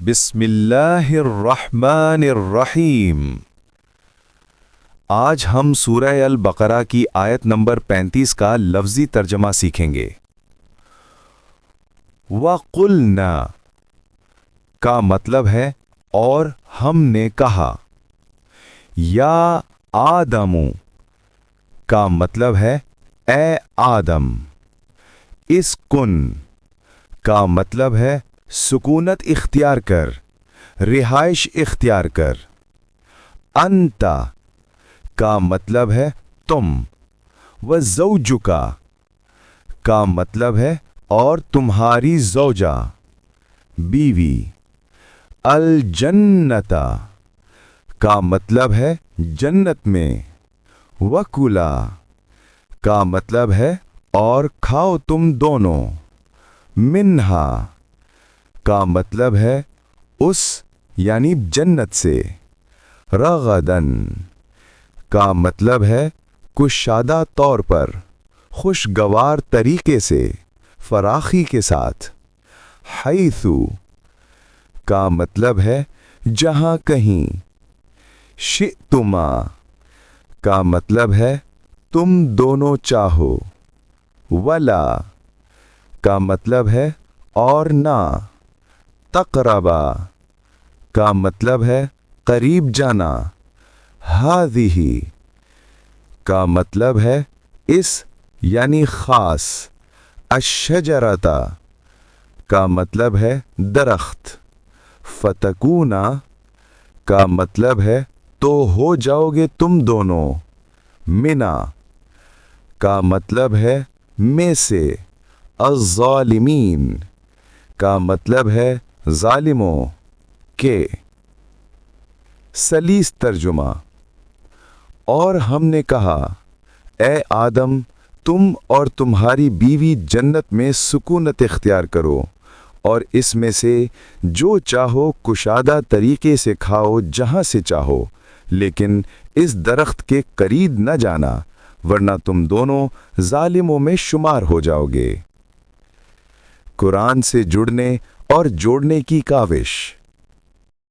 بسم اللہ الرحمن الرحیم۔ آج ہم سورہ البقرہ کی آیت نمبر 35 کا لفظی ترجمہ سیکھیں گے۔ وَقُلْنَا کا مطلب ہے اور ہم نے کہا۔ یا آدم کا مطلب ہے اے آدم۔ اسکن کا مطلب ہے سکونت اختیار کر، رہائش اختیار کر۔ انتا کا مطلب ہے تم، وزوجکا کا مطلب ہے اور تمہاری زوجہ، بیوی۔ الجنتا کا مطلب ہے جنت میں۔ وکلا کا مطلب ہے اور کھاؤ تم دونوں۔ منہا کا مطلب ہے اس یعنی جنت سے۔ رغدن کا مطلب ہے کشادہ طور پر، خوشگوار طریقے سے، فراخی کے ساتھ۔ حیثو کا مطلب ہے جہاں کہیں۔ شئتما کا مطلب ہے تم دونوں چاہو۔ ولا کا مطلب ہے اور نہ۔ تقربا کا مطلب ہے قریب جانا۔ ہذہ کا مطلب ہے اس یعنی خاص۔ الشجرۃ کا مطلب ہے درخت۔ فتکونا کا مطلب ہے تو ہو جاؤ گے تم دونوں۔ منا کا مطلب ہے میں سے۔ الظالمین کا مطلب ہے ظالموں کے۔ سلیس ترجمہ۔ اور ہم نے کہا اے آدم تم اور تمہاری بیوی جنت میں سکونت اختیار کرو اور اس میں سے جو چاہو کشادہ طریقے سے کھاؤ جہاں سے چاہو، لیکن اس درخت کے قریب نہ جانا ورنہ تم دونوں ظالموں میں شمار ہو جاؤ گے۔ قرآن سے جڑنے اور جوڑنے کی کاوش۔